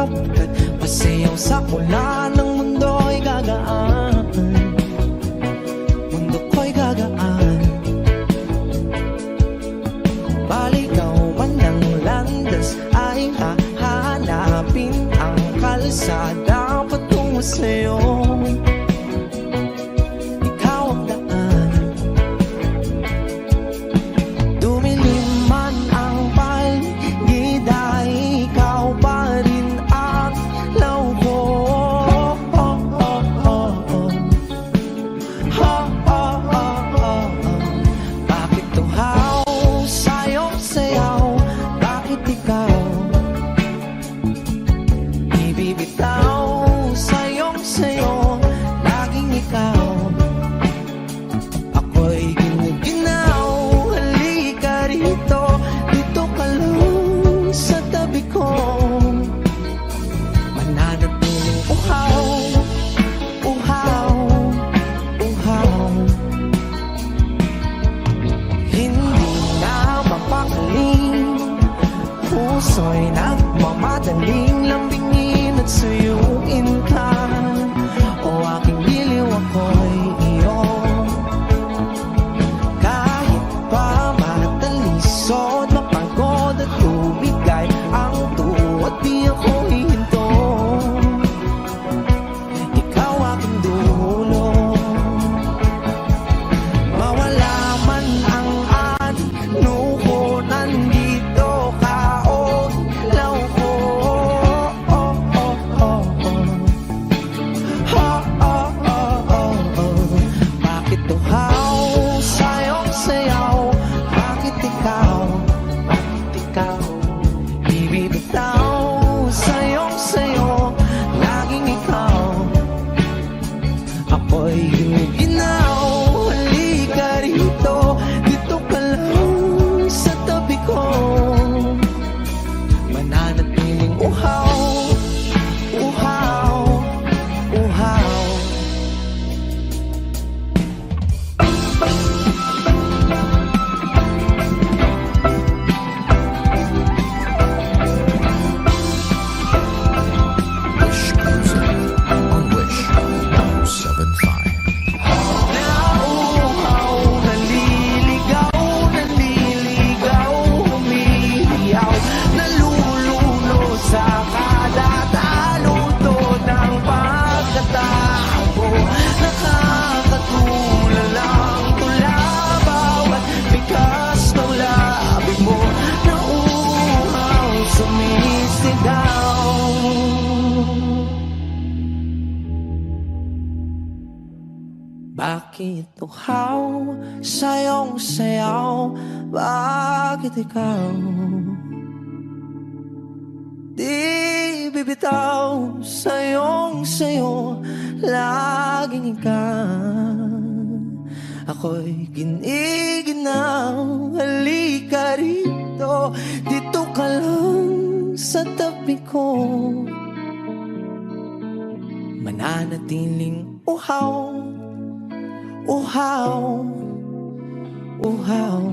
kapkat pasayaw sa mula ng mundo'y gagaan. Mundo ko'y gagaan. Baligaw man ng landas ay hahanapin ang kalsada patungo sa'yo. Ikaw ang daan. Dumilim man ang paligid ay ikaw pa rin ang law ko. Bakit tuhaw sa'yong sayaw? Bakit ikaw ibibitaw sa'yong sayo? Laging ikaw. Ako'y ginuginaw. Halika rito, dito ka lang sa tabi ko. Mananatiling uhaw, uhaw, uhaw. Hindi na mapakaling, puso'y nagmamadaling lambingin at suyuin ka. O aking biliw, ako'y iyo. Kahit pa matalisod, mapagod at tumigay ang tuwa, di ako hihinto. Ikaw aking dulo. Mawala man ang ano ko, nandito ka o law ko. Bakit tuhaw sa'yong sayaw? Bakit ikaw? Bakit ikaw ibibitaw sa'yong sayo? Laging ikaw. Ako'y ginuginaw. Halika rito, dito ka lang sa tabi ko. Mananatiling uhaw, uhaw, uhaw. Wish Music on Wish 107.5. Nauuhaw, naliligaw, naliligaw, humihiyaw, nalululo sa kada taluto ng pagkatao. Nakakatulala ang tula, bawat bigas ng labi mo. Nauuhaw, sumisigaw. Bakit tuhaw sa'yong sayaw? Bakit ikaw di bibitaw sa'yong sayo? Laging ikaw. Ako'y giniginaw. Halika rito, dito ka lang sa tabi ko. Mananatiling uhaw, uhaw, uhaw.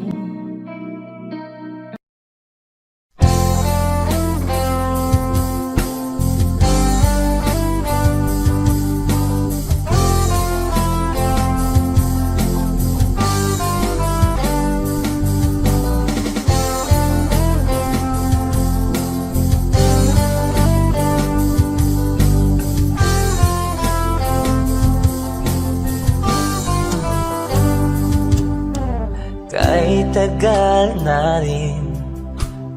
Kay tagal na rin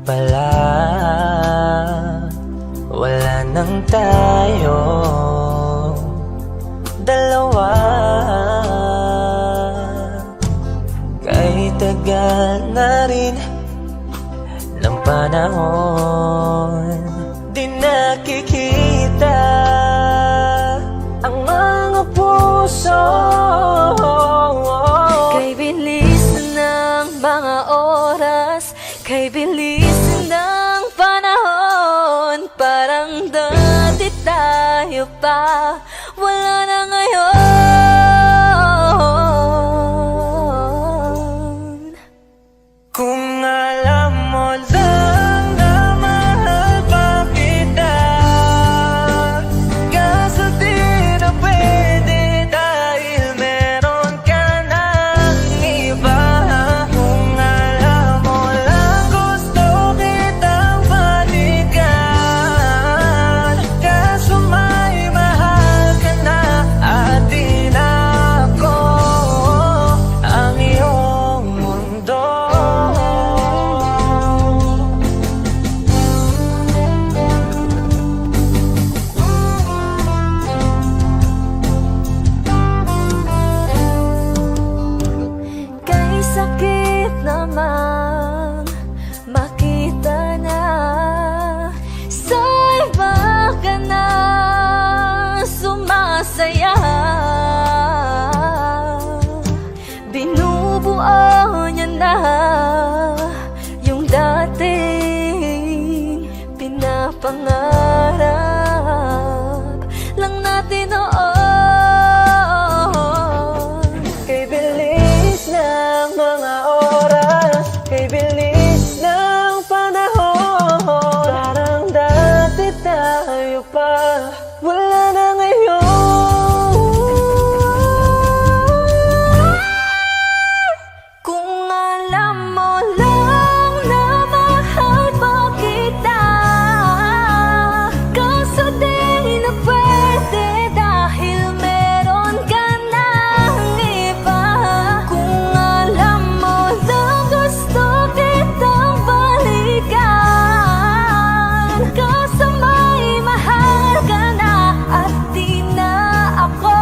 pala, wala nang tayo dalawa. Kay tagal na rin ng panahon, di nakikita ang mga puso. Kay bilis ng mga oras, kay bilis ng panahon, parang dati tayo pa, wala na ngayon. Kung alam mo lang na mahal pa kita, pangarap lang natin noon. Kay bilis ng mga oras, kay bilis ng panahon, parang dati tayo pa, wala na ngayon. Kung alam mo lang na mahal pa kita, kaso di na pwede dahil meron ka ng iba. Kung alam mo lang gusto kitang balikan, kaso may mahal ka na at di na ako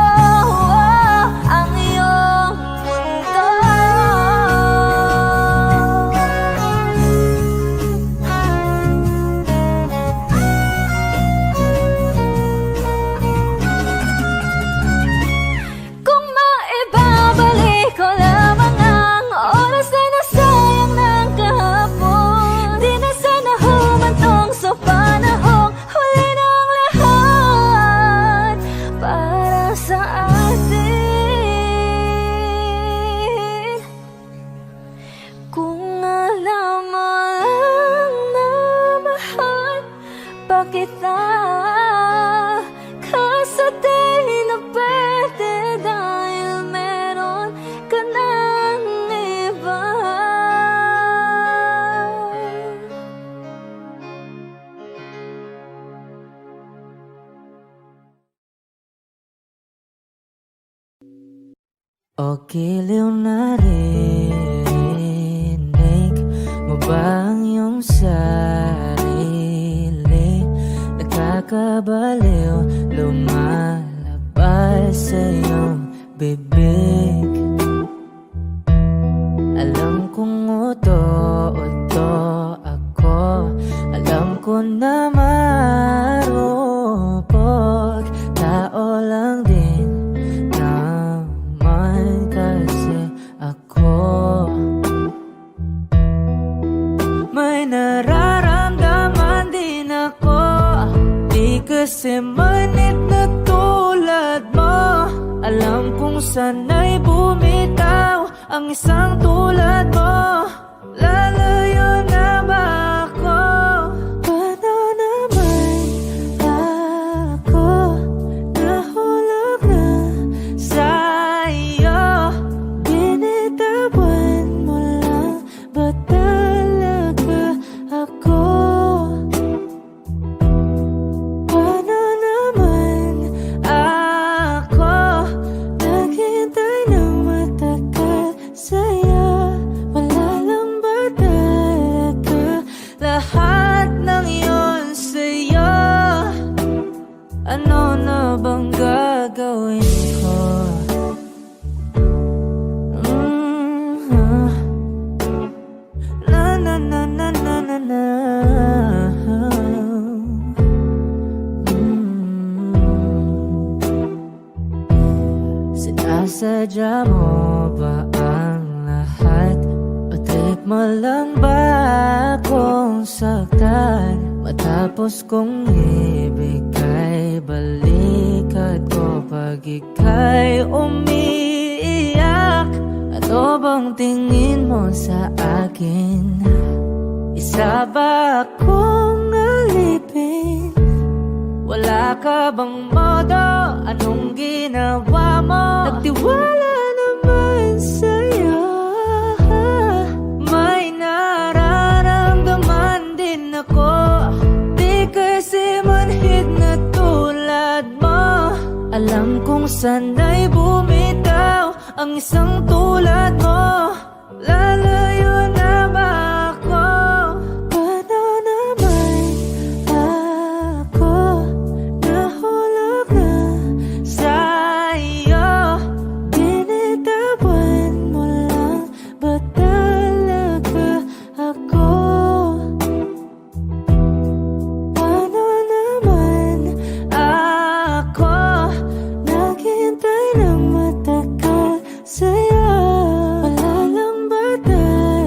ang iyong mundo. Kung maibabalik ko lamang ang oras na nasayang ng kahapon, di na sana humantong sa panahong huli ng lahat para sa atin. Kung alam mo lang na mahal pa kita, kaso di na pwede dahil meron ka ng iba. O giliw na rinig mo ba ang iyong sarili? Nakakabaliw, lumalabas sa iyong bibig. Alam kong uto-uto ako, alam ko na marupok, tao lang din naman kasi ako. May nararamdaman din ako, di kasi manit na tulad mo. Alam kong sana'y bumitaw ang isang tulad mo. Lalayo na ba ako? Paano naman ako nahulog na sa'yo? Binitawan mo lang ba talaga ako? Paano naman ako naghintay ng matagal sa'yo? Wala lang ba talaga lahat ng iyon sa'yo? Ano na bang gagawin ko? Na na na na na na na. Sinasadya mo ba ang lahat? O trip mo lang ba akong saktan? Matapos kong ibigay balikat ko pag ika'y umiiyak. Ano bang tingin mo sa akin? Isa ba akong alipin? Wala ka bang modo? Anong ginawa mo? Nagtiwala naman sa'yo. May nararamdaman din ako, di kasi manhid na tulad mo. Alam kong sana'y bumitaw ang isang tulad mo. Lalayo na ba ako? Paano naman ako nahulog na sa'yo? Binitawan mo lang ba talaga ako? Paano naman ako naghintay ng matagal sa'yo? Wala lang ba talaga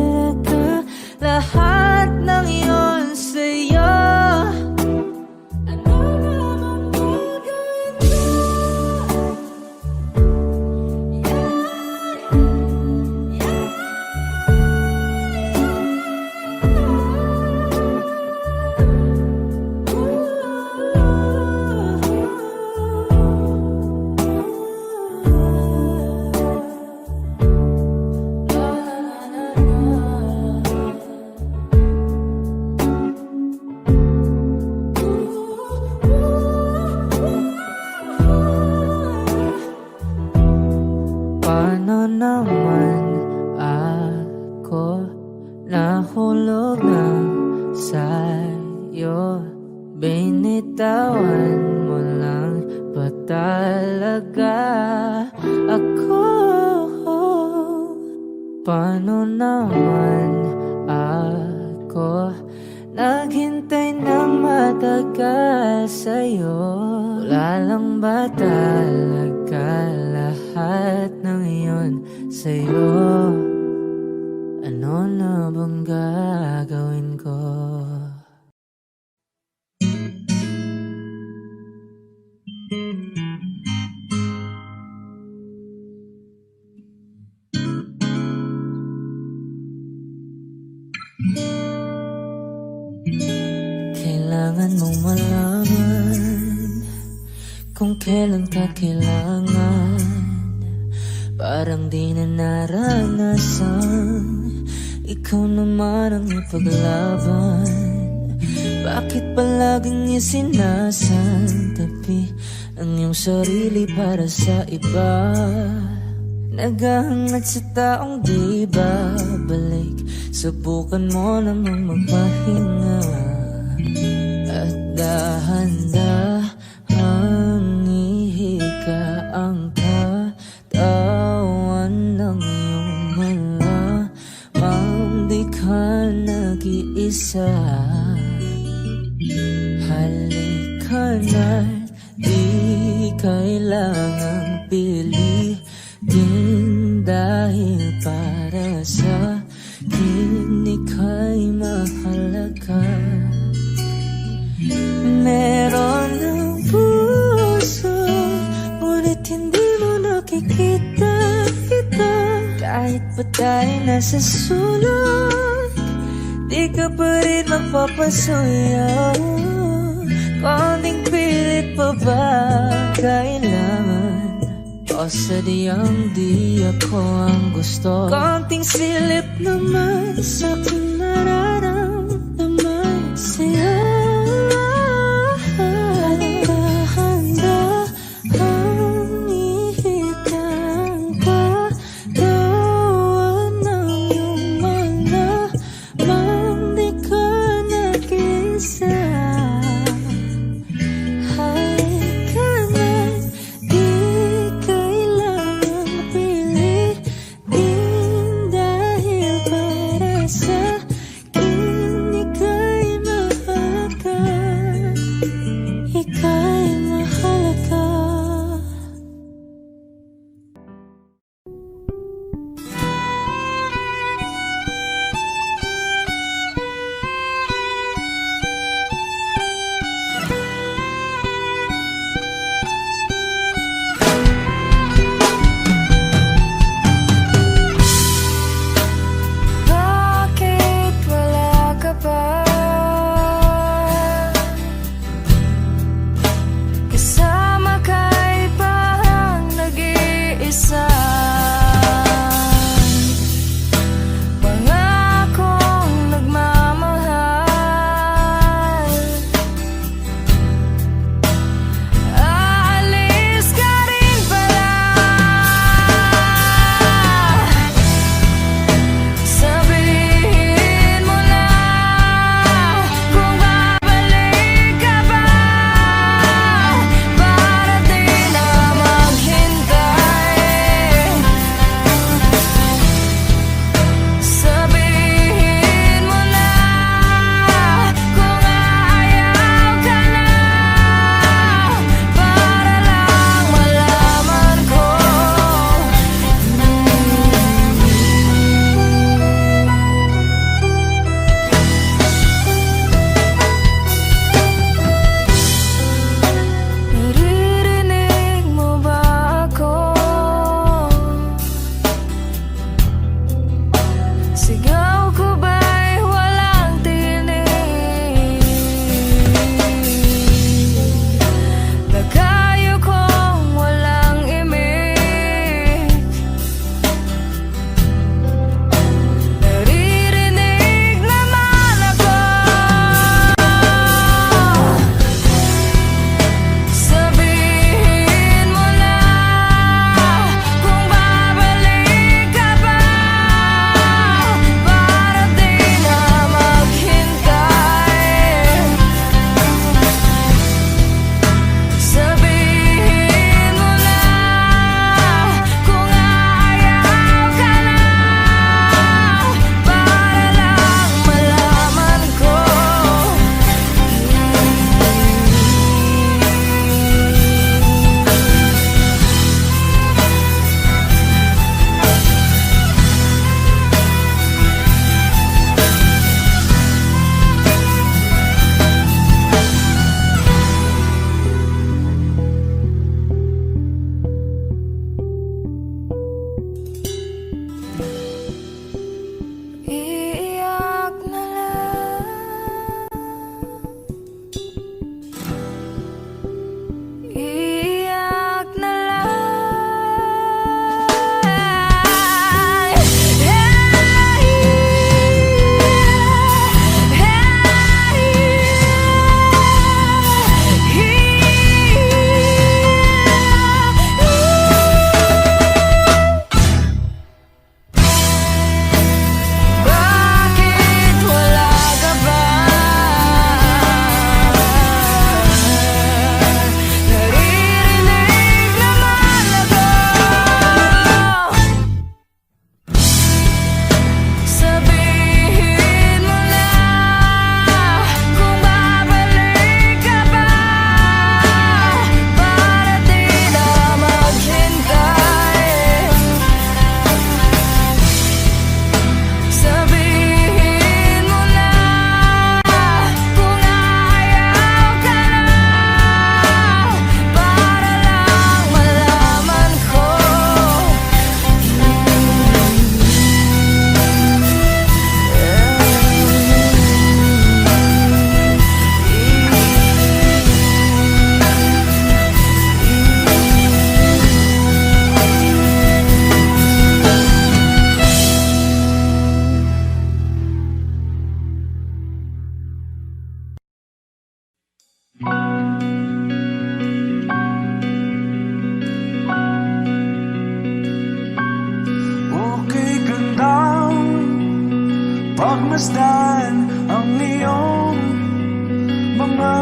binitawan mo lang ba talaga ako? Paano naman ako naghintay ng matagal sa'yo? Wala lang ba talaga lahat ng iyon sa'yo? Ano na bang gagawin ko? Kailangan mong malaman kung kailan ka kailangan. Parang di na naranasan, ikaw naman ang ipaglaban. Bakit palaging isinasantabi ang iyong sarili para sa iba? Naghahangat sa taong di babalik, subukan mo namang magpahinga. At dahan-dahang ihika ang katawan ng iyong malamang di ka nag-iisa. Halika na't di kailangang pilitin, dahil para sa akin ika'y mahalaga. Meron ng puso, ngunit hindi mo nakikita ito. Kahit pa tayo nasa sulok, di ka pa rin mapapasuyo. Konting pilit pa ba kailangan? O sadyang di ako ang gusto? Konting silip naman sa aking nararamdaman sa'yo. Dahan-dahang ihika ang katawan ng iyong malamang di ka nag-isa. Halika na't di kailangang pilitin, dahil para sa akin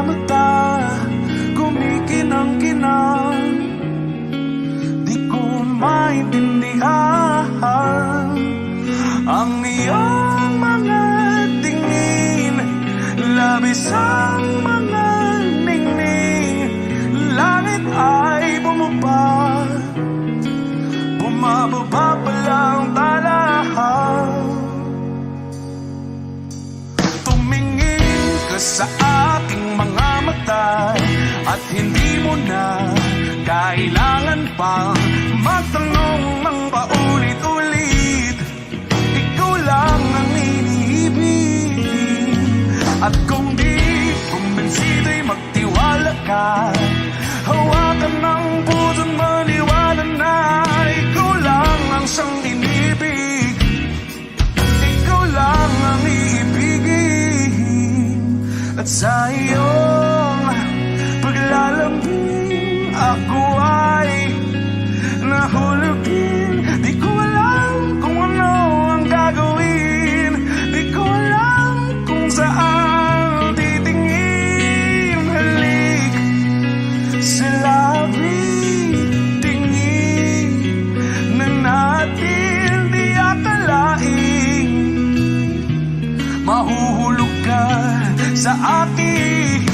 mata, kumikinang-kinang. Di ko maintindihan ang iyong mga tingin, labis ang mga ningning. Langit ay bumaba, bumababa pa lang talahan. Tumingin ka sa aking mga mata at hindi mo na kailangan pang magtanong ng paulit-ulit. Ikaw lang ang iniibig. At kung di kumbinsido'y magtiwala ka, hawakan ng puso't maniwala na ikaw lang ang siyang inibig. Ikaw lang ang iibigin. At sa iyong paglalambing ako ay nahulugin. Di ko alam kung ano ang gagawin, di ko alam kung saan titingin. Halik sa labi, tingin na natin di akalain. Mahuhulog ka sa akin.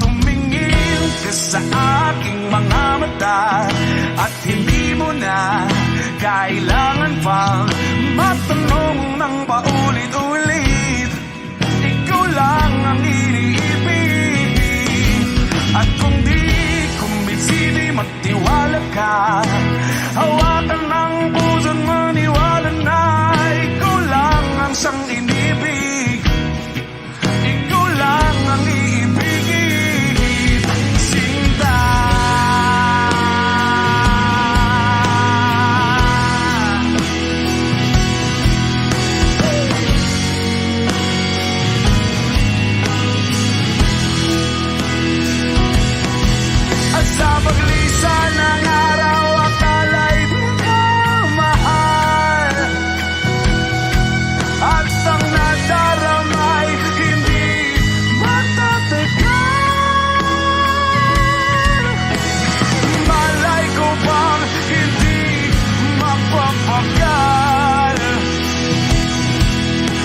Tumingin ka sa aking mga mata at hindi mo na kailangan pang magtanong ng paulit-ulit. Ikaw lang ang iniibig. At kung di kumbinsido'y magtiwala ka, hawakan ng puso't maniwala na ikaw lang ang siyang inibig. Ikaw lang ang iibigin. Sinta. At sa paglisan ng araw, akala'y di ka mahal. At ang nadaramay hindi matatagal. Malay ko bang hindi mapapagal.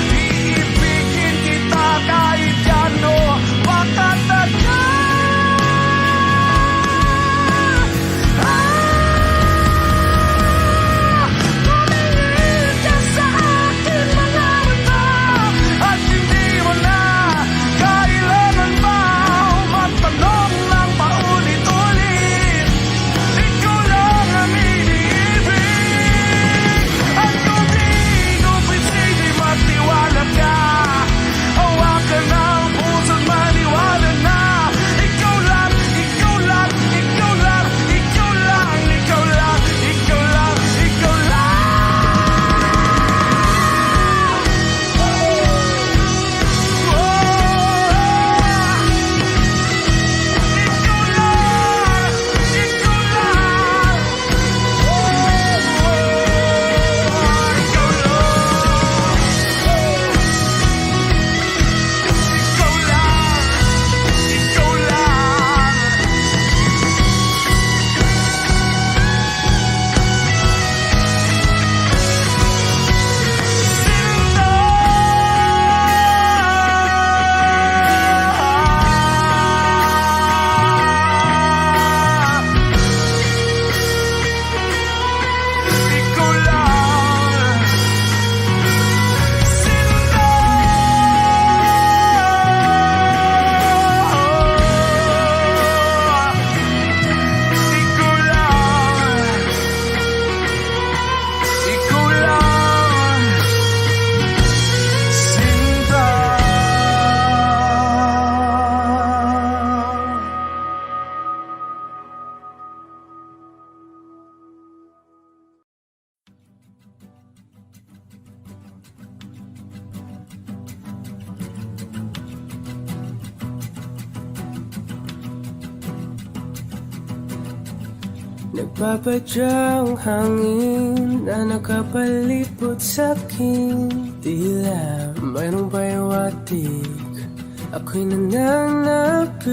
Iibigin kita kahit gano patatagal. Tumingin ka sa akin mga mata at hindi mo na kailangan pa magtanong ng paulit-ulit. Ikaw lang ang iniibig. At kung di kumbinsido'y magtiwala ka, hawakan ng puso't maniwala na ikaw lang, ikaw lang, ikaw lang, ikaw lang, ikaw lang, ikaw lang, ikaw lang. Nagpapadyang hangin na nakapalipot sa'kin. Tila mayroong pahiwatig Ako'y nananapit,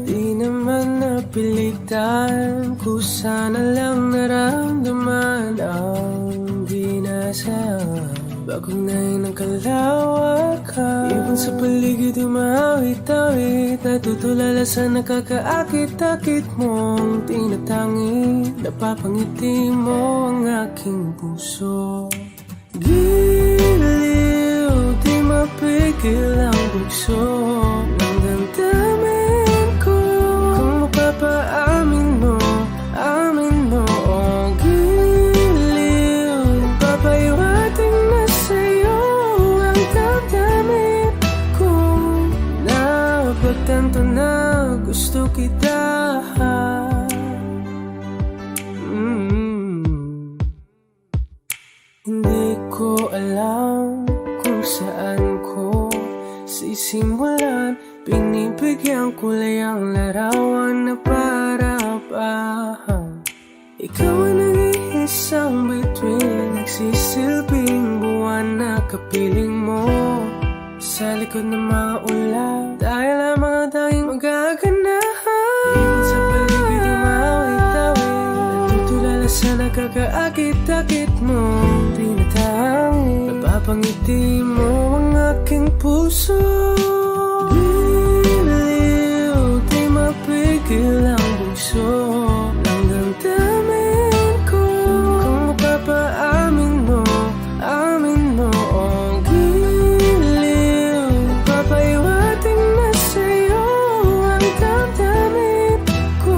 di naman napilitan. Kusa na lang naramdaman ang dinasal. Bagong nain ng kalawakan, ibon sa paligid umawit-awit. Natutulala sa nakakaakit-akit mong tinatangi. Napapangiti mo ang aking puso. Giliw, di mapigil ang bugso ng damdamin ko. Kung mapapaamin mo, amin mo. Oh, giliw, papaiwating na sa'yo ang damdamin ko. Napagtanto na gusto kita. Hindi ko alam kung saan ko sisimulan. Binibigyan ko lang ang larawan na para-pahan. Ikaw ang nag-iisang bituin, nagsisilbing buwan na kapiling mo. Sa likod ng mga ulan, tayo lamang ang tanging magaganahan. Ibon sa paligid umawit-awit, natutulala sa nakakaakit-akit mo. Napapangiti mo ang aking puso. Giliw, di mapigil ang bugso ng damdamin ko. Kung mapapaamin mo, amin mo. Oh, giliw, papaiwating na sa'yo ang damdamin ko.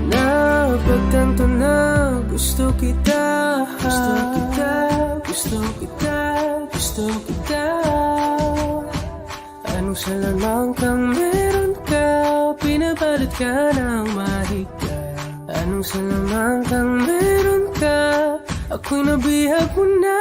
Napagtanto na gusto kita. Gusto kita, gusto kita, gusto kita. Anong salamang kang meron ka, pinabalot ka ng mahigpit. Anong salamang kang meron ka, ako'y nabihag mo na.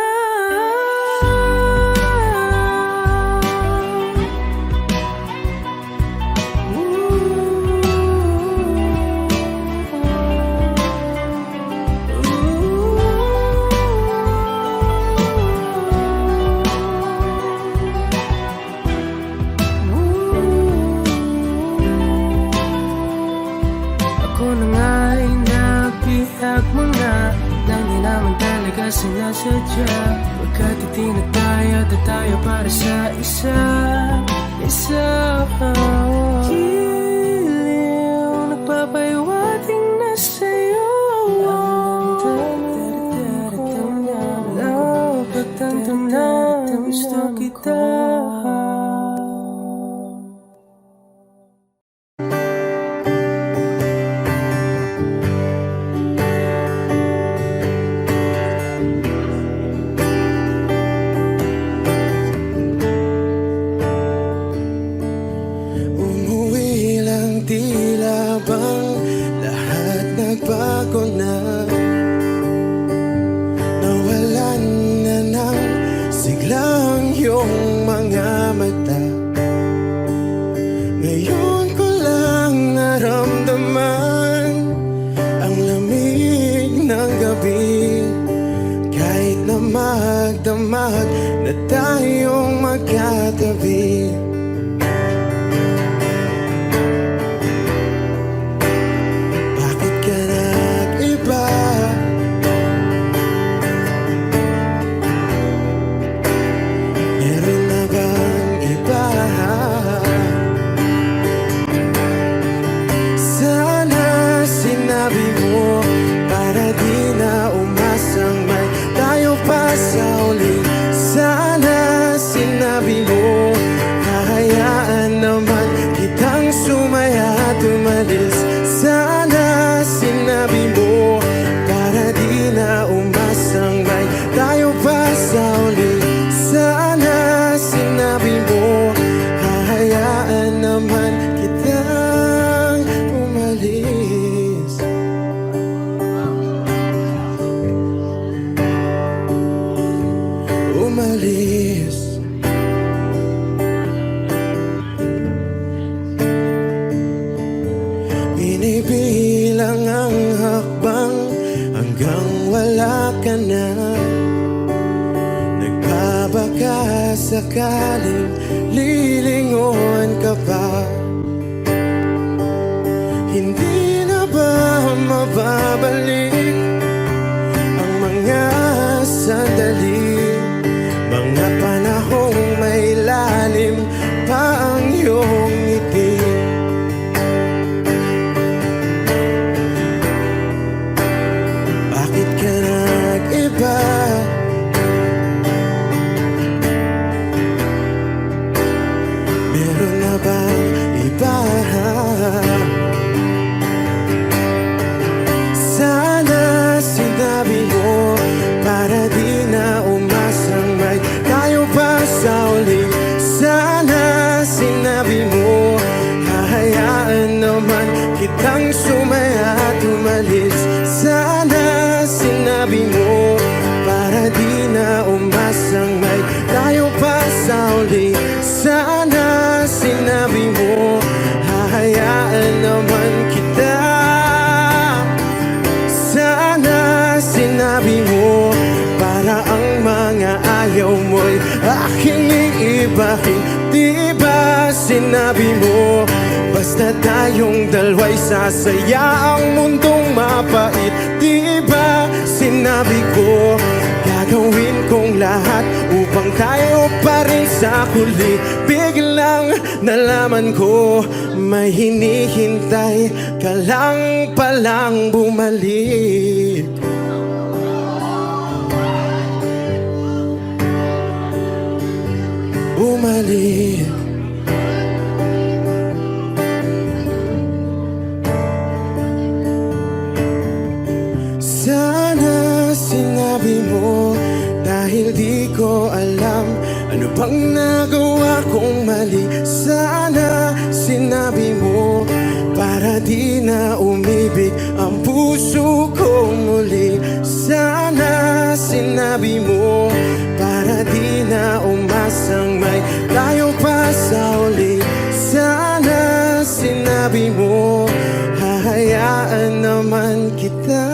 Sinasadya, pagkat itinataya tayo para sa isa. Giliw, nagpapaiwating na sa'yo ang damdamin ko. Napagtanto na gusto kita. Magdamag na tayong magkatabi. Bakit ka nag-iba? Meron na bang iba? Sana sinabi mo para di na umasang may tayo pa sa uli. Sana sinabi mo, hahayaan naman kitang sumaya at umalis. Sana sinabi mo, para di na umasang may tayo pa sa uli. Sana sinabi mo, hahayaan naman kitang umalis. Umalis. Binibilang ang hakbang hanggang wala ka na. Nagbabaka sakaling lilingon sinabi mo, hahayaan naman kitang sumaya at umalis. Sana sinabi mo, para di na umasang may tayo pa sa uli. Sana sinabi mo, hahayaan naman kita. Sana sinabi mo, para ang mga ayaw mo'y aking iibahin. Di ba sinabi mo, basta tayong dalawa'y sasaya ang mundong mapait. Di ba sinabi ko, gagawin kong lahat upang tayo pa rin sa huli. Biglang nalaman ko, may hinihintay ka lang palang bumalik. Bumalik. Sana sinabi mo, dahil di ko alam ano bang nagawa kong mali. Sana sinabi mo, para di na umibig ang puso ko muli. Sana sinabi mo, para di na umasang may tayo pa sa uli. Sana sinabi mo, hahayaan naman kita.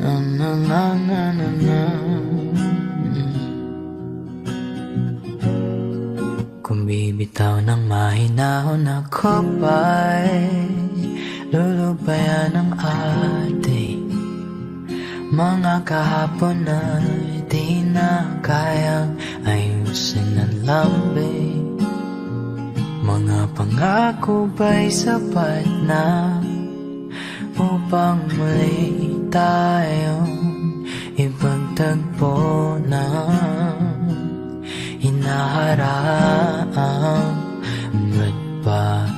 Na na na na na na. Kung bibitaw ng mahinahon ako ba'y lulubayan ng ating mga kahapon na di na kayang ayusin ng lambing. Mga pangako ba'y sapat na upang muli tayong ipagtagpo na hinaharap? Ba't ba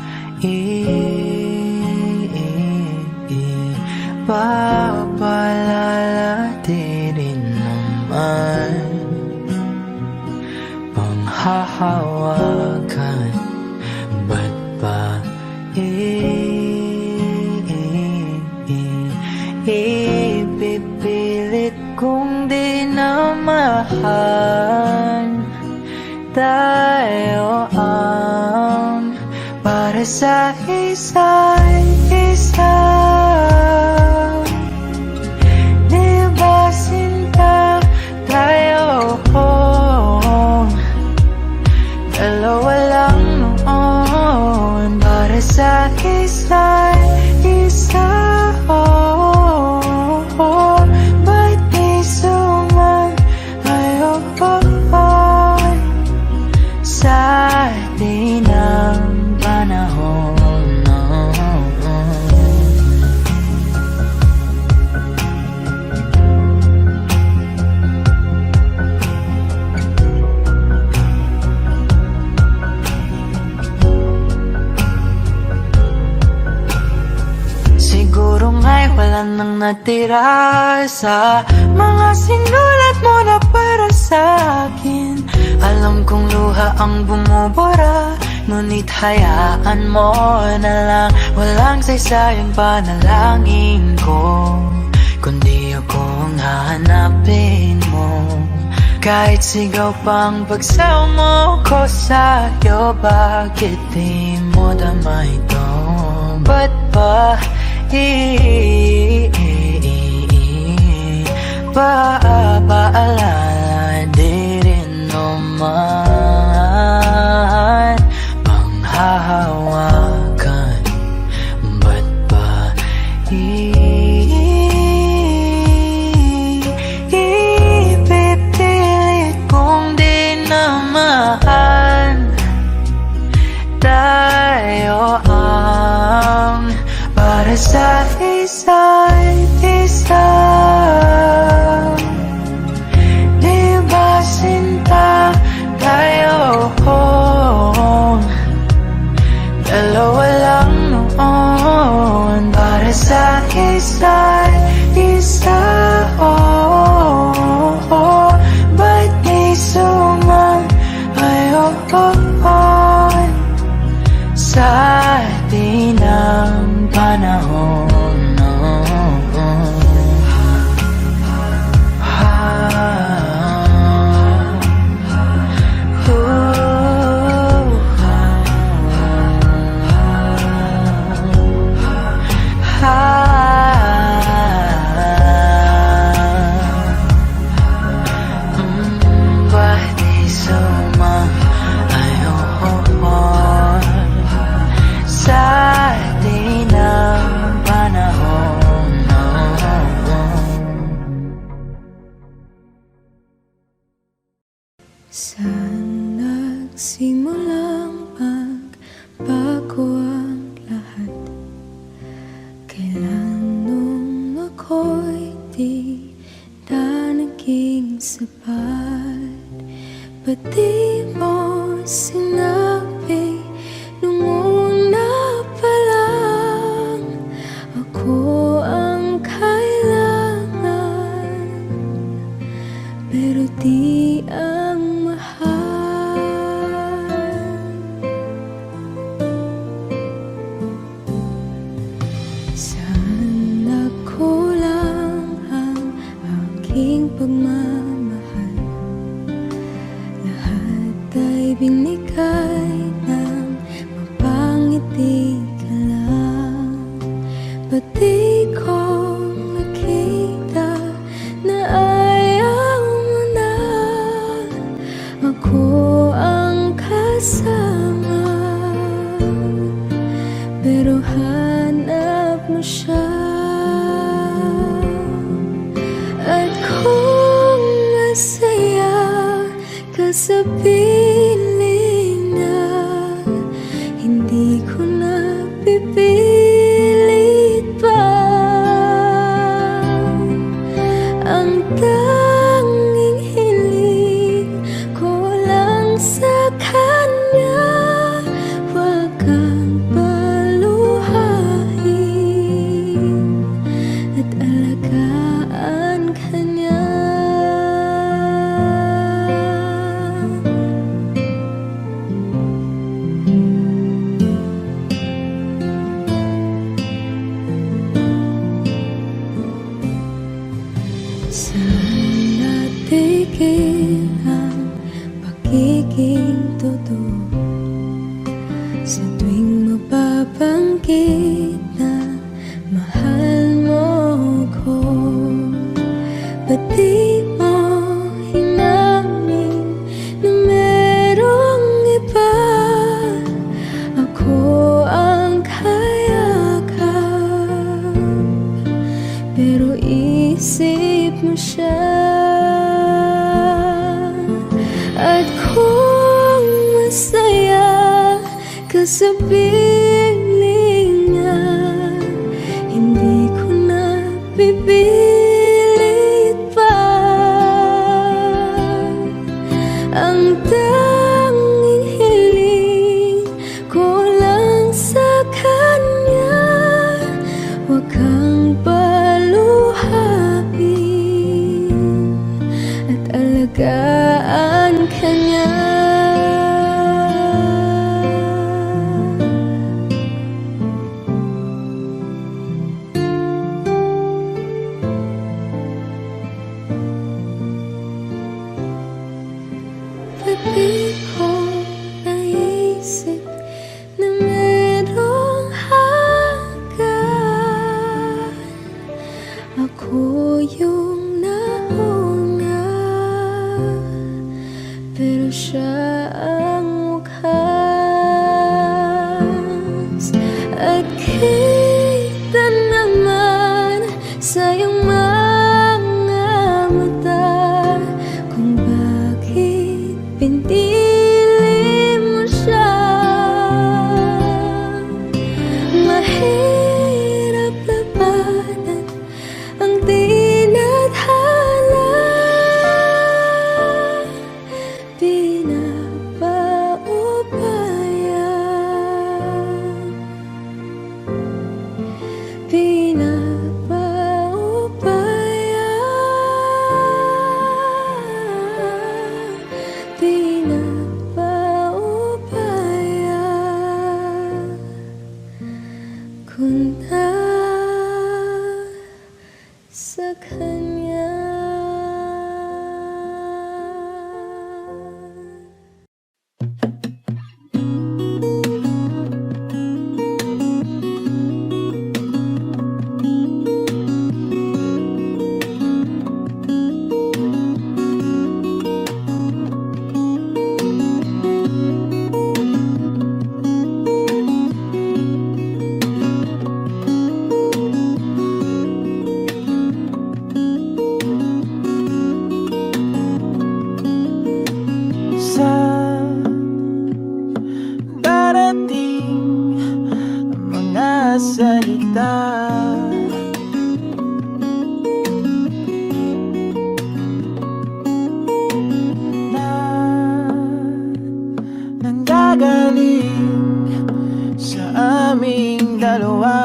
papalalatirin naman panghahawakan? Ba't ba ipipilit kong di na mahal? Tayo ang para sa isa't isa. Di ba sinta tayo? Dalawa lang noon para sa isa't isa. Ba't di sumayo sa di ng panahon? Siguro nga'y wala nang natira sa mga sinulat mo na para sa akin. Alam kong luha ang bumubura, ngunit hayaan mo na lang. Walang saysayang panalangin ko, kundi akong hahanapin mo. Kahit sigaw pang pagsaw mo ko sa'yo, bakit di mo damay ito? Ba't ba paalala di rin naman panghahawakan? Ba't ba ipipilit kong di na mahal? Tayo ang para sa isa't isa't isa. Ba't di sumayon sa atin ang panahon? Saan nagsimulang magbago ang lahat? Kailan nung ako'y di na naging sapat? Ba't di mo sinabi nung una pa lang ako ang kailangan, pero di ang saan nagkulang ang aking pagmamahal? Lahat ay binigay ng mapangiti ka lang. Ba't di ko nakita na ayaw mo na ako ang kasama? Pero hanap mo siya. At kung masaya ka sa piling na, hindi ko na pipilit pa. Ang tanging hiling ko lang sa kanya, wag kang paluhain at alagaan ka niya. Saan natigil ang pagiging totoo? Sa tuwing mapapanggit na mahal mo ko, ba't di mo hinamin na merong iba? Ako ang kayakap, pero isip mo siya. At kung masaya ka sa piling niya, hindi ko na pipilit pa. Ang tanging hiling ko lang sa kanya, wag kang paluhain at alagaan ka niya. Ba't di ko naisip na merong hanggan? Ako yung nauna, pero siya ang wakas. At kita naman sa iyong mga mata kung bakit pinili mo siya. Mahirap labanan ang tinadhana, pinag sa kanya. Sa darating ang mga salita, na nanggagaling sa aming dalawa.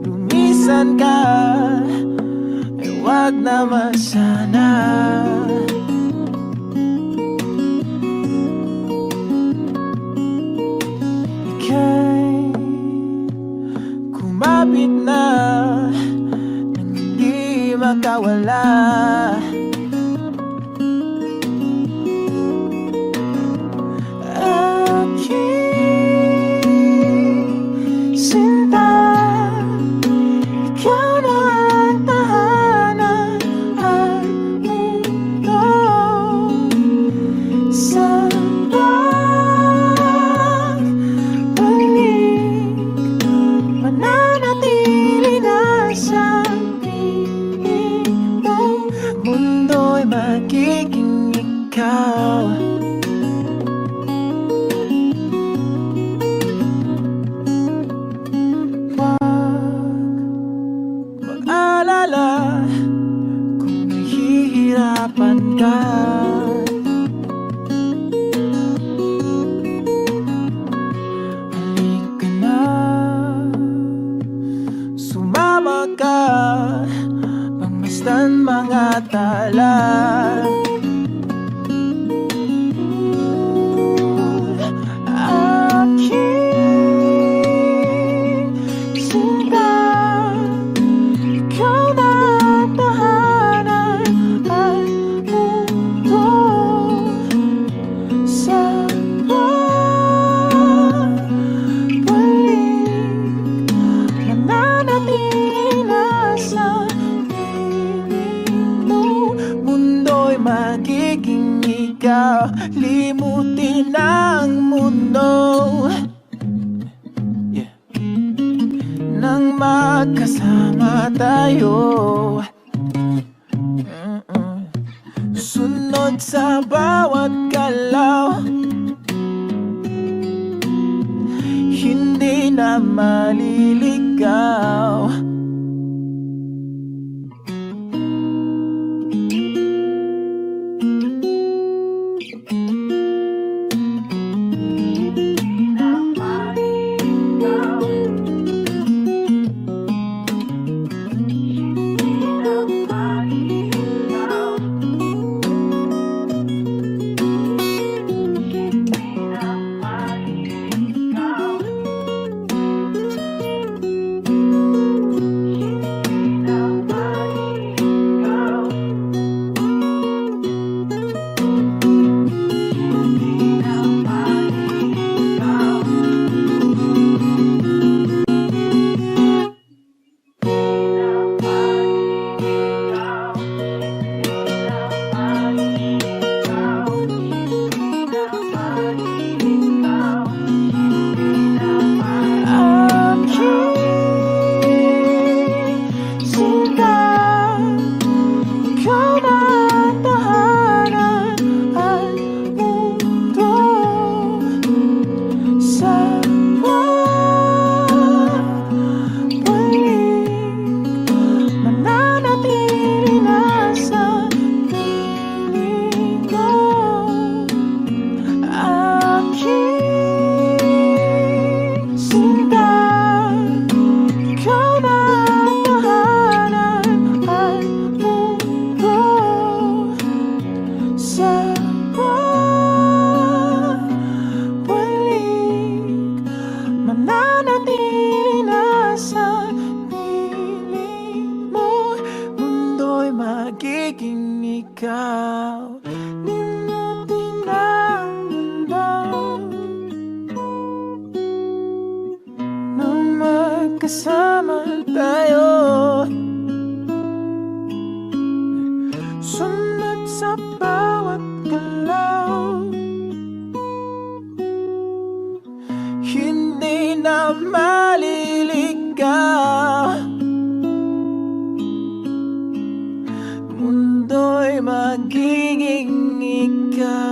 Lumisan ka, ay wag naman sana. Ika'y kumapit na nang hindi makawala. Aking sinta, ikaw na ang tahanan at mundo. Sa pagbalik, mananatili na sa piling mo. Mundo'y magiging ikaw. Mag-alala kung nahihirapan ka. Halika na, sumama ka, pangmasdan mga tala. Aking sinta, ikaw na ang tahanan at mundo. Sa pagbalik, mananatili na sa piling mo. Mundo'y magiging ikaw, limutin ang mundo. Nang magkasama tayo, sunod sa bawat galaw, hindi na maliligaw. magkasama tayo. Sunod sa bawat galaw, hindi na maliligaw. Mundo'y magiging ikaw.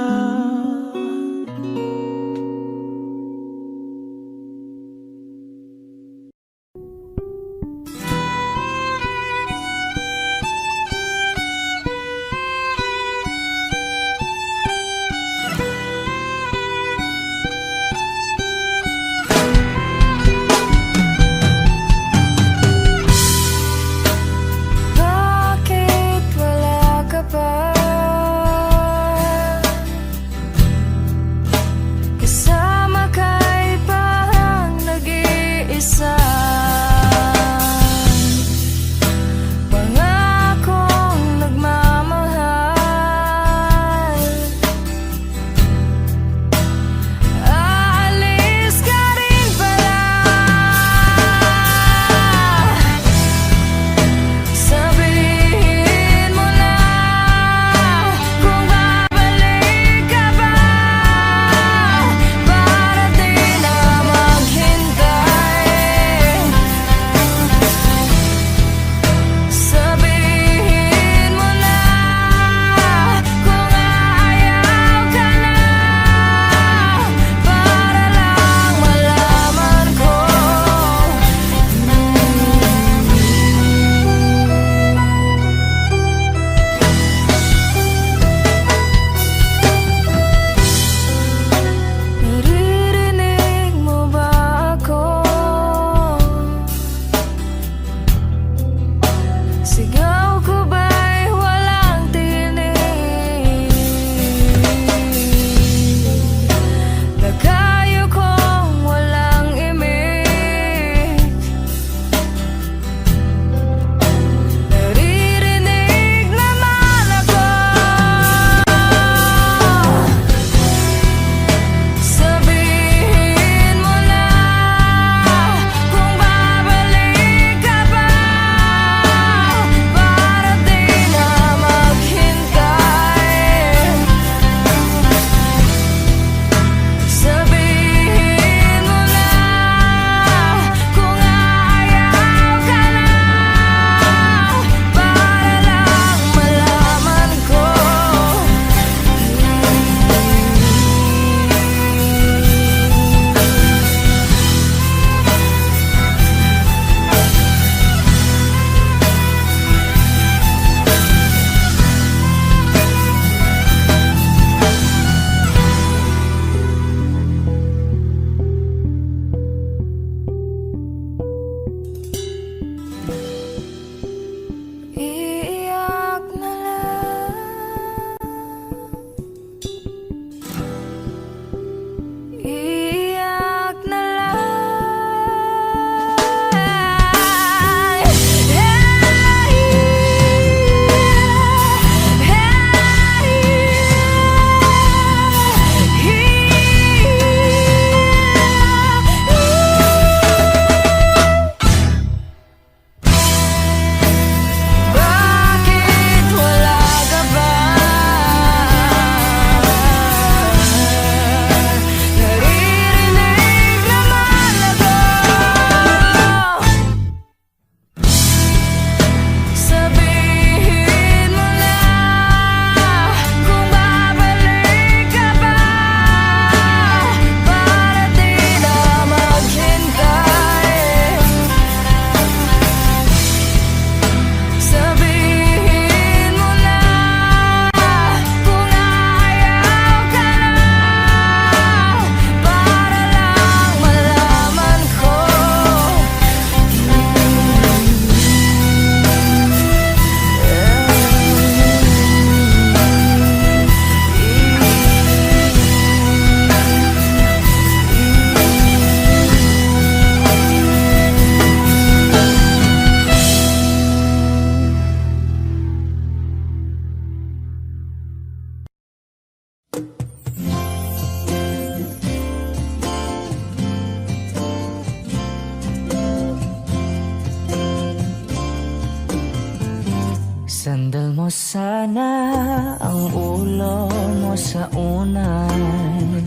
sana ang ulo mo sa unan,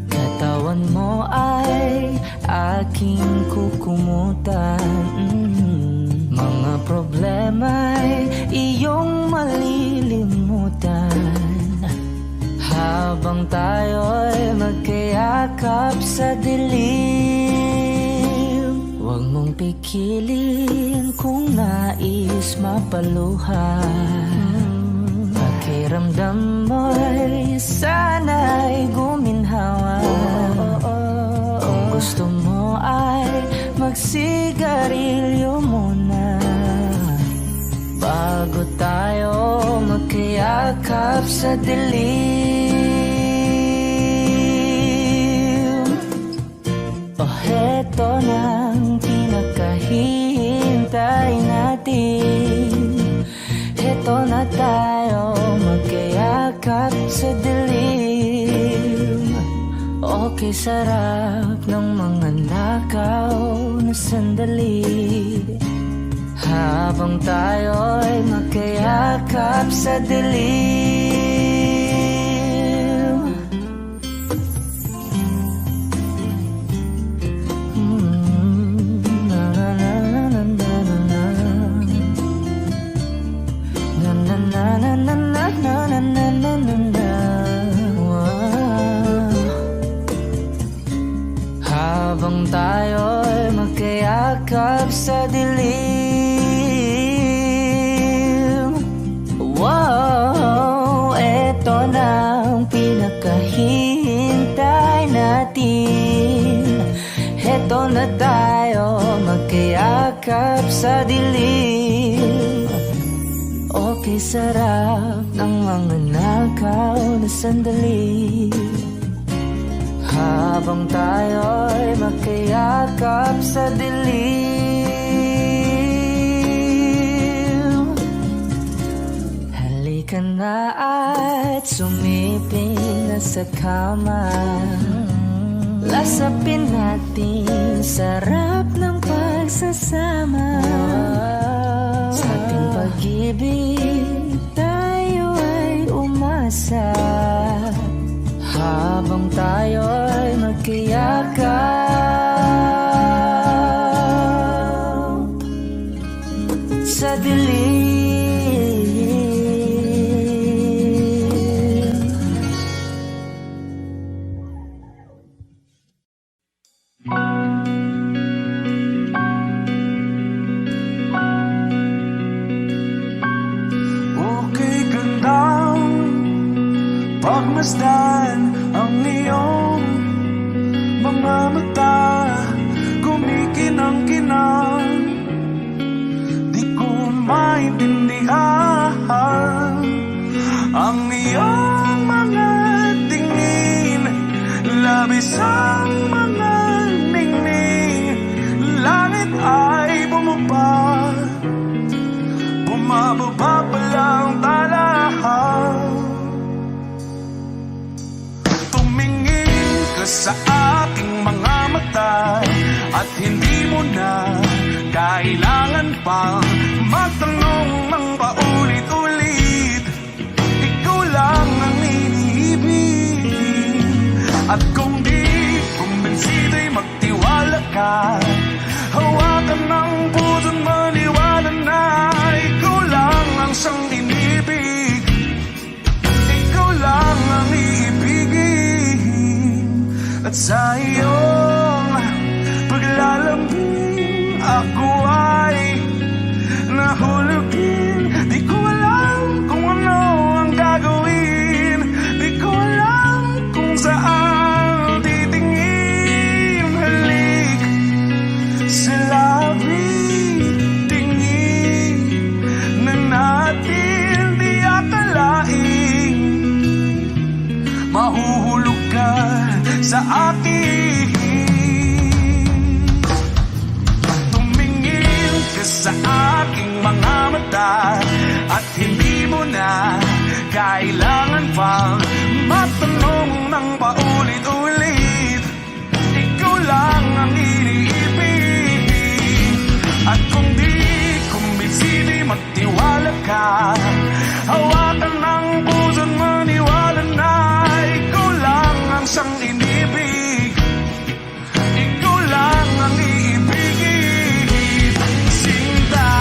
katawan mo ay aking kukumutan. Mga problema'y iyong malilimutan habang tayo'y magkayakap sa dilim. Huwag mong pikilin kung nais mapaluhan. Pakiramdam mo'y sana'y guminhawa. Kung gusto mo ay magsigarilyo muna bago tayo magkayakap sa dilim. Oh, heto nang pinakahihintay natin. Heto na tayo magkayakap sa dilim. Okay, sarap ng mga nakaw na sandali habang tayo'y magkayakap sa dilim. Na na na na na na na. Na na na na na na na na na na. Habang tayo'y magkayakap sa dilim. Wow, eto na ang pinakahihintay natin. Eto na tayo magkayakap sa dilim. Okay, sarap ng mga nakaw na sandali habang tayo'y magkayakap sa dilim. Halika na at sumiping na sa kama. Lasapin natin sarap ng pagsasama. Sa ating pag-ibig tayo ay umasa habang tayo'y magkayakap sa dilim. Okay, gandang pagmasdan ang iyong mga mata, kumikinang-kinang. Di ko maintindihan ang iyong mga tingin, labis ang mga ningning. Langit ay bumaba, bumababa pa lang talahan. Sa ating mga mata at hindi mo na kailangan pang magtanong ng paulit-ulit. Ikaw lang ang iniibig, at kung di kumbinsido'y magtiwala ka. Hawakan ng puso't maniwala na ikaw lang ang siyang inibig. Ikaw lang ang iibigin. At sa iyong paglalambing ako ay nahulugin. Di ko alam kung ano ang gagawin, di ko alam kung saan titingin. Halik sa labi, tingin na natin di akalain. Mahuhulog ka sa akin. Tumingin ka sa aking mga mata at hindi mo na kailangan pang matanong ng paulit-ulit. Ikaw lang ang iniibig, at kung di kumbinsido'y magtiwala ka. Hawakan ng puso't maniwala na ikaw lang ang siyang inibig. Ikaw lang ang iibigin, Sinta.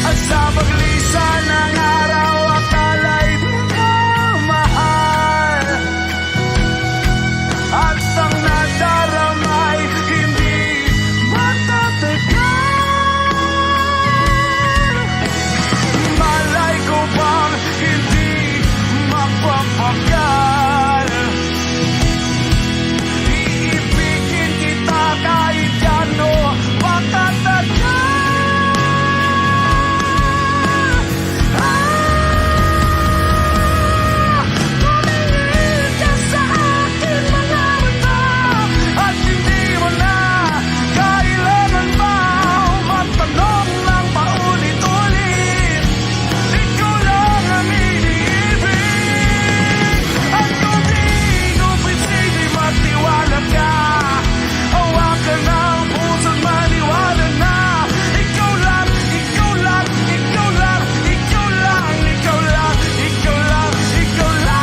At sa paglisan ng araw, akala'y di na mahal. At ang nadaramay hindi matatagal. Malay ko bang hindi mapapagal. Iibigin kita kahit gaano patatagal. Tumingin ka sa akin mga mata at hindi mo na kailangan pa matanong ng paulit-ulit. Ikaw lang ang iniibig. At kung di ko pinsili magtiwala ka, hawakan ng puso't maniwala na ikaw lang, ikaw lang, ikaw lang, ikaw lang, ikaw lang, ikaw lang, ikaw lang.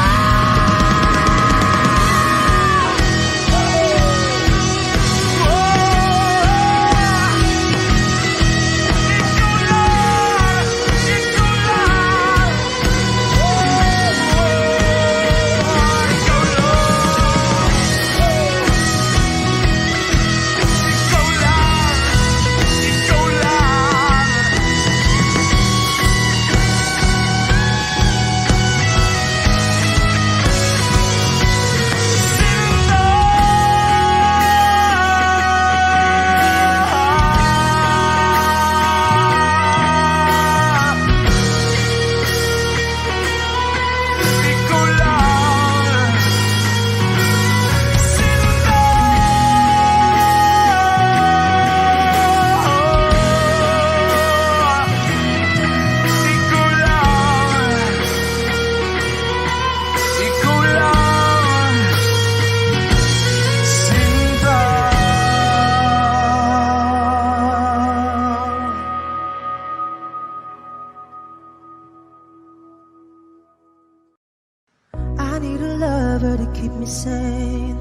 I need a lover to keep me sane.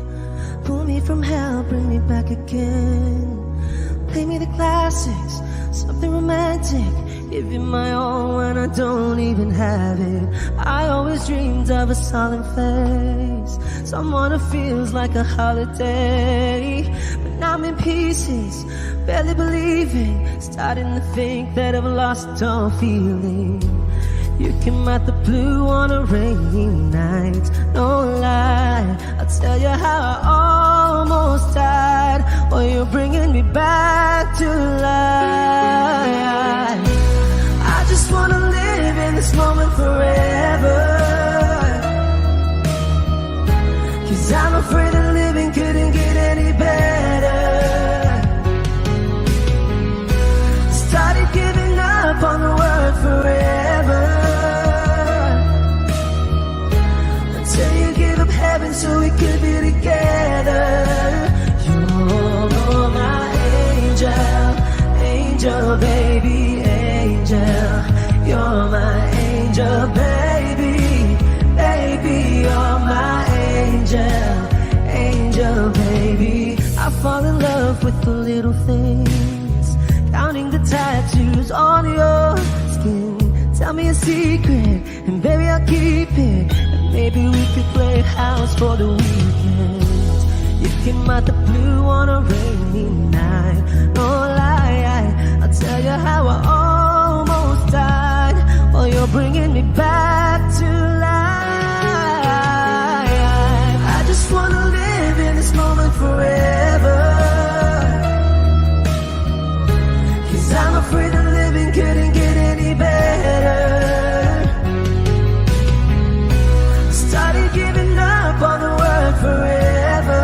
Pull me from hell, bring me back again. Play me the classics, something romantic. Give you my all when I don't even have it. I always dreamed of a solemn face, someone who feels like a holiday. But now I'm in pieces, barely believing, starting to think that I've lost all feeling. You came out the blue on a rainy night, no lie. I'll tell you how I almost died. Oh, you're bringing me back to life. I just wanna live in this moment forever, 'cause I'm afraid that living couldn't get any better. Started giving up on the word forever, until you give up heaven so we could be together. You're my angel, angel baby, angel. You're my angel baby, baby. You're my angel, angel baby. I fall in love with the little things, counting the tattoos on your skin. Tell me a secret, and baby I'll keep it. And maybe we could play house for the weekend. You came out the blue on a rainy night, no lie. I'll tell you how I almost died. Oh, you're bringing me back to life. I just wanna live in this moment forever, 'cause I'm afraid that living couldn't get any better. Started giving up on the word forever,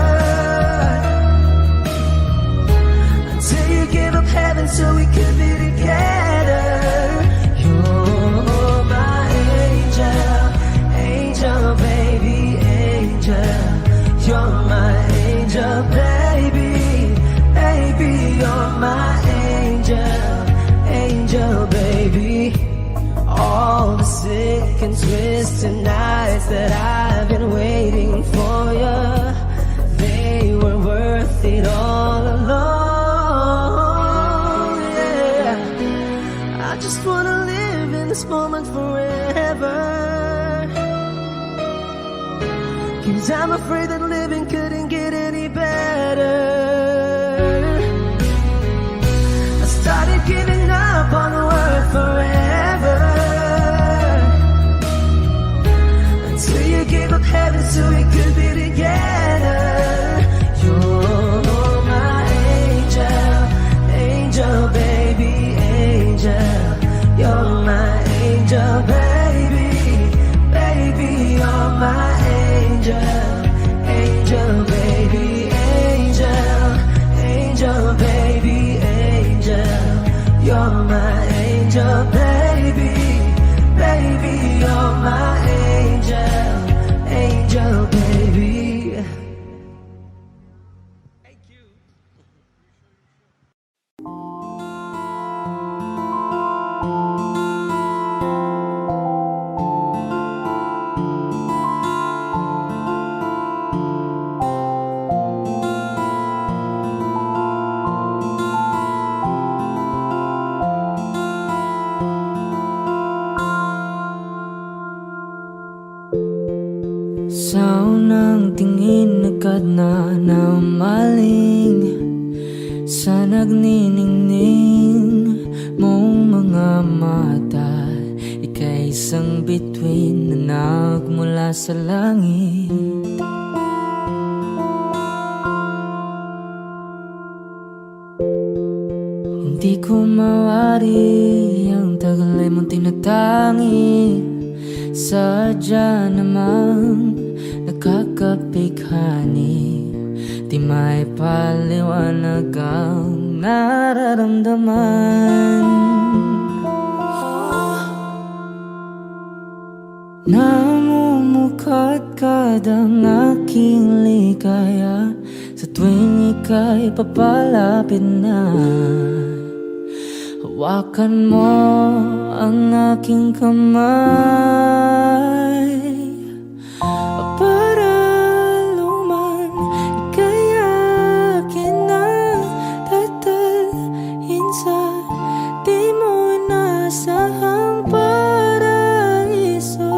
until you give up heaven so we could be together. You're my angel. 'cause I'm afraid that living couldn't get any better. I started giving up on the word forever, until you gave up heaven so we could be together. You're my angel, angel baby, angel. You're my angel baby, baby, you're my angel, angel baby, angel, angel baby, angel. You're my angel baby, baby, you're my angel, angel baby. Sa unang tingin agad na namaling sa nagniningning mong mga mata. Ika'y isang bituin na nagmula sa langit. Hindi ko mawari ang tagal ay mong tinatangi. Sadya namang nakakapighani, di may paliwanag ang nararamdaman. Namumukadkad ang aking ligaya sa tuwing ika'y papalapit na. Hawakan mo ang aking kamay para luman ika'y akin na tatalhin sa di mo inasahang paraiso.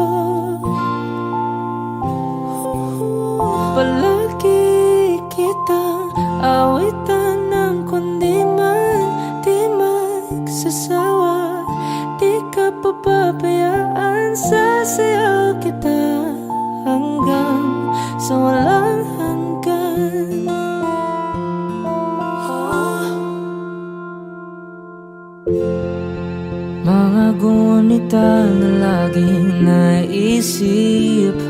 Palagi kitang awitan ng kundi man di magsasawa. Di ka papabayaan, sasayaw kita hanggang sa walang hanggan. Mga gunita na laging naisip,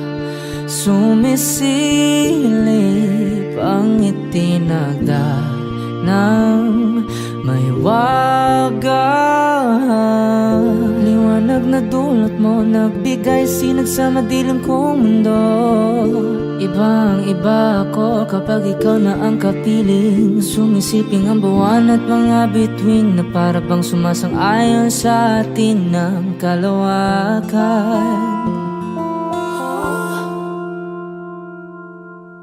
sumisilip ang itinagda ng may waga. Liwanag na dulot mo, nagbigay sinag sa madilim kong mundo. Ibang iba ako kapag ikaw na ang kapiling. Sumisiping ang buwan at mga bituin na para bang sumasang-ayon sa atin ng kalawakan.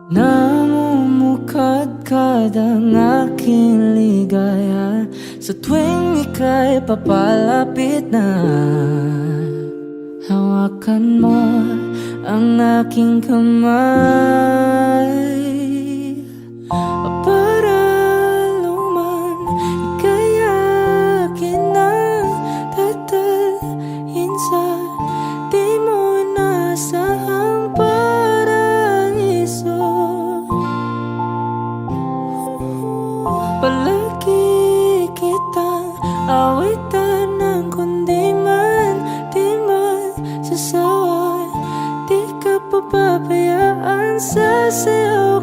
Namumukadkad ang aking ligaya sa tuwing ika'y papalapit na. Hawakan mo ang aking kamay para luman ika'y akin na tatalhin sa di mo inasahang paraiso. Palagi kitang awitan ng kundi man di magsasawa. Di ka papabayaan, sasayaw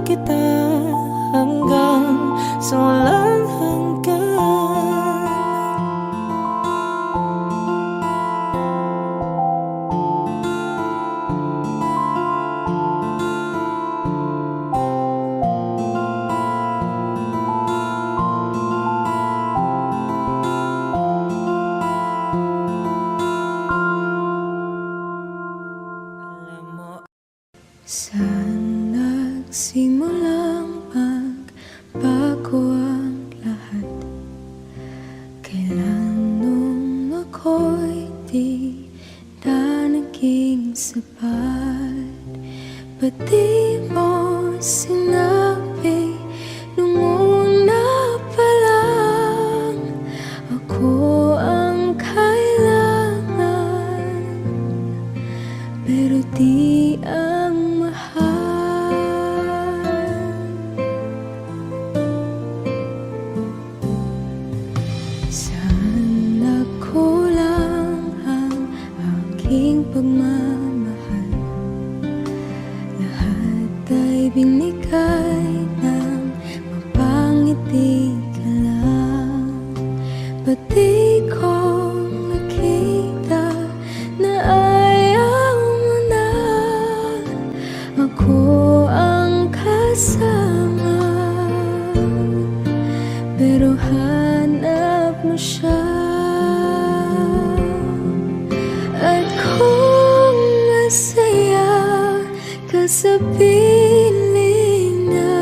sa piling na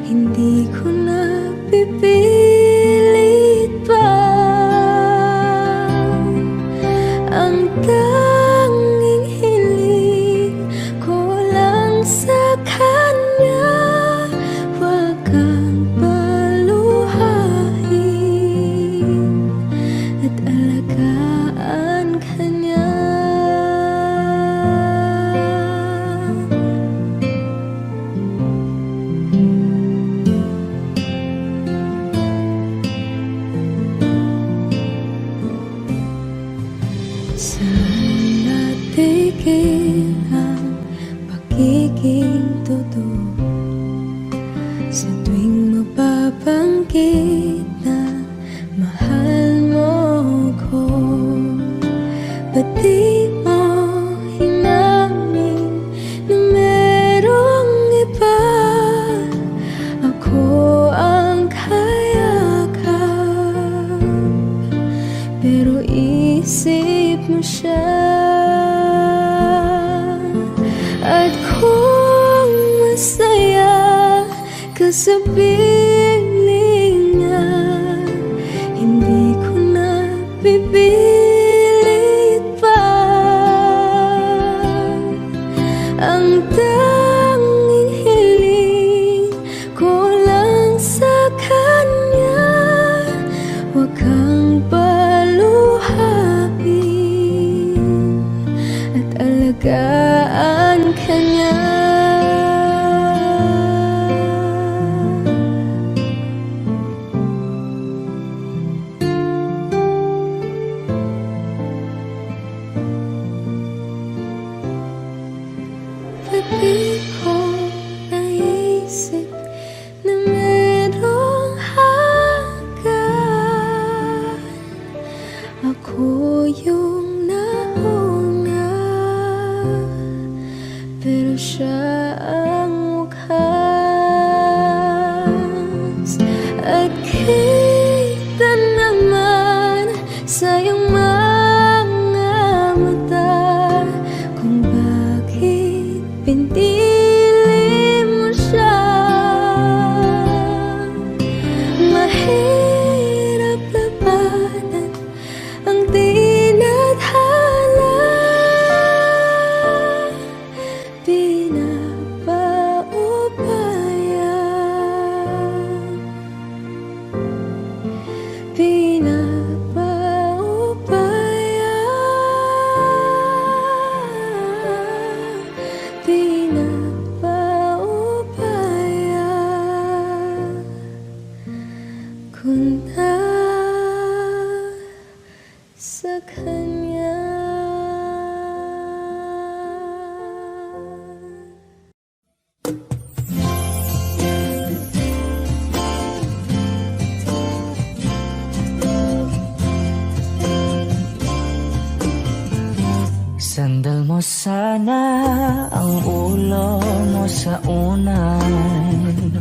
hindi ko na pipilit pa. Ang tanging hiling ko lang sa kanya, wag kang paluhain at alagaan ka niya. Saan natigil ang pagiging totoo? Sa tuwing mapabanggit na mahal mo ko, ba't di mo hinamin na merong iba? Ako ang kayakap, pero isip mo siya. At kung masaya ka sa piling niya, hindi ko na pipilit pa. Ang tanging hiling ko lang sa kanya, wag kang paluhain at alagaan ka niya. Ba't di ko naisip na merong hanggan? Ako yung nauna, pero siya ang wakas. At kita naman sa iyong mga mata kung bakit pinili mo siya. Mahirap labanan ang tinadhana, sa kanya. Sandal mo sana ang ulo mo sa unan,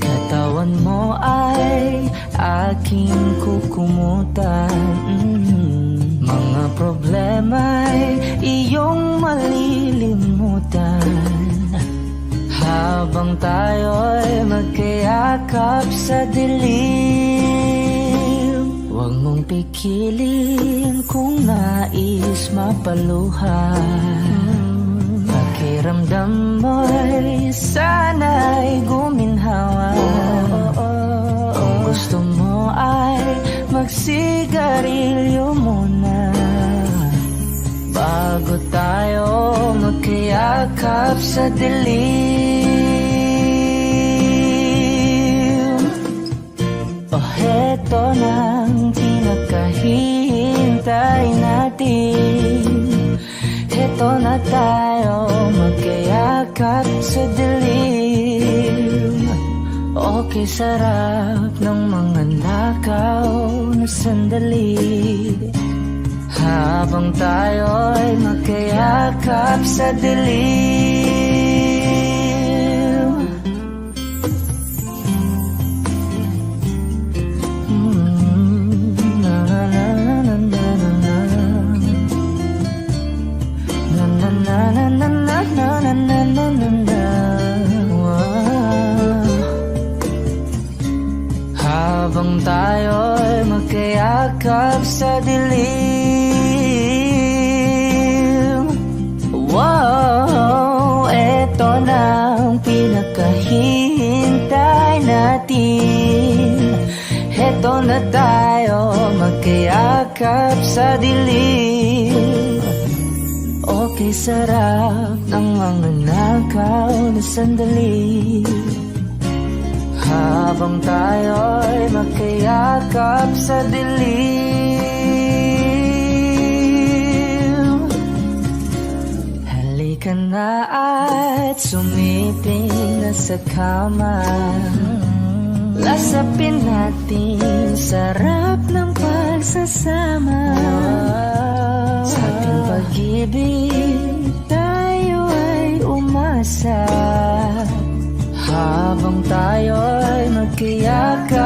katawan mo ay aking kukumutan. Mga problema'y iyong malilimutan habang tayo'y magkayakap sa dilim. Huwag mong pikilin kung nais mapaluhan. Pakiramdam mo'y sana'y guminhawa. Kung gusto mo ay magsigarilyo muna bago tayo magkayakap sa dilim. O heto nang pinakahihintay natin, heto na tayo magkayakap sa dilim. Okay, sarap ng mga nakaw na sandali habang tayo'y magkayakap sa dilim. Na na na na na na na na na na na na na na na. natin. Heto na tayo, magkayakap sa dilim. Okay, sarap ng mga nakaw na sandali. Habang tayo'y magkayakap sa dilim. Halika na at sumiping na sa kama. Lasapin natin sarap ng pagsasama. Sa ating pag-ibig tayo ay umasa. Habang tayo'y magkayakap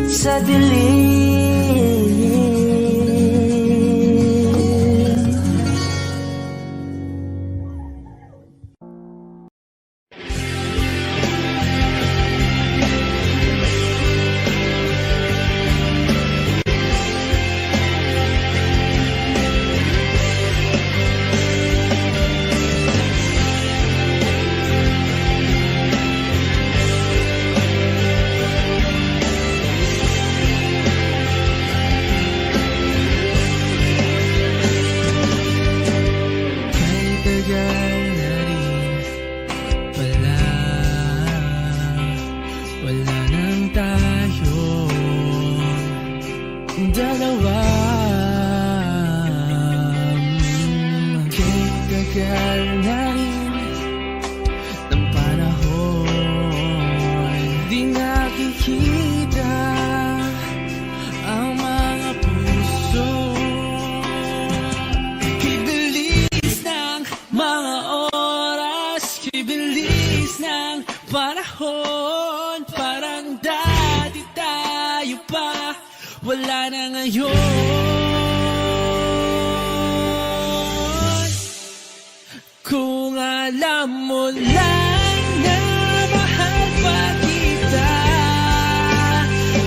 sa dilim. Wala na ngayon. Kung alam mo lang na mahal pa kita,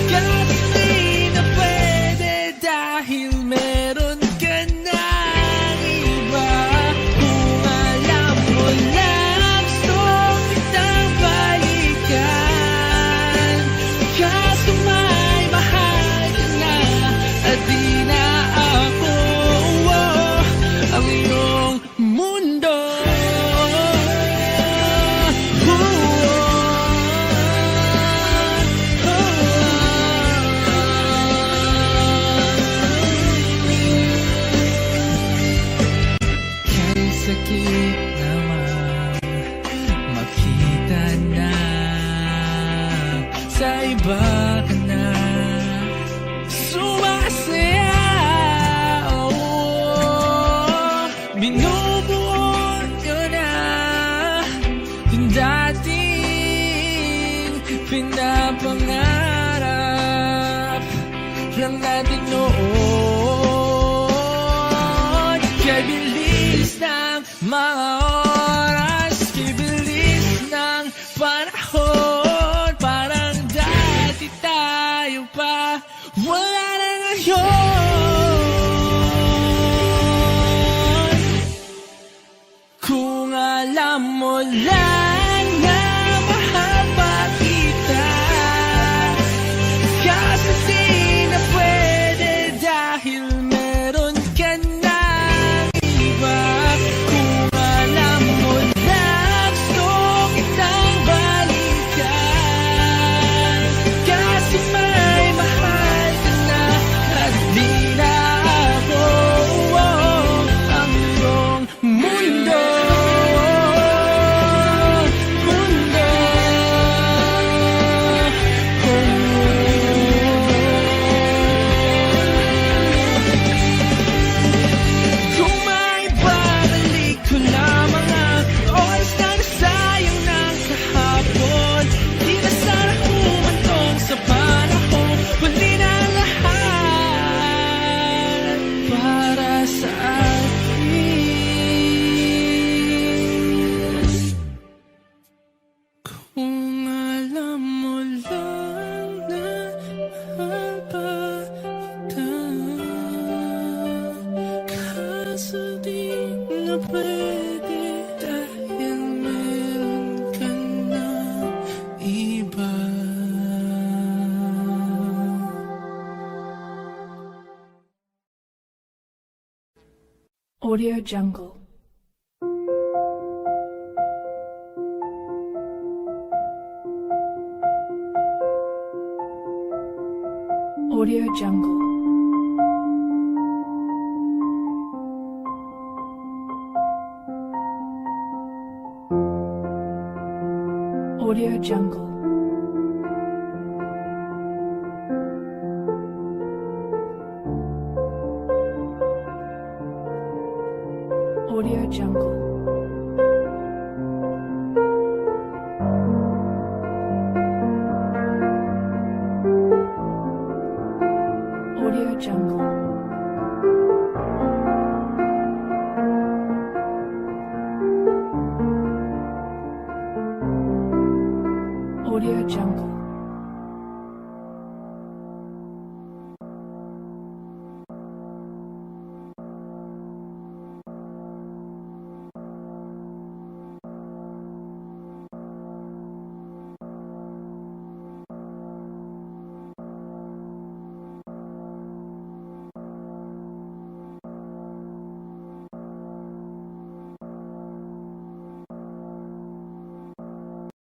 kahit di na pwede dahil meron ka ng iba. Kung alam mo lang gusto kitang balikan, kaso may mahal ka na at di na ako ang iyong mundo. Kay sakit naman makita na sa iba ka na sumasaya. Binubuo nyo na yung dating pinapangarap lang natin noon. Kaya bilis ng mga oras, kaya bilis ng panahon, parang dati tayo pa, wala na ngayon. Kung alam mo lang na mahal pa kita, kasi di na pwede dahil meron ka ng iba. Kung alam mo lang gusto kitang balikan, kasi may mahal ka na at di na ako ang iyong mundo. Audio Jungle. Audio Jungle. Audio Jungle. Audio Jungle. Audio Jungle. Audio Jungle.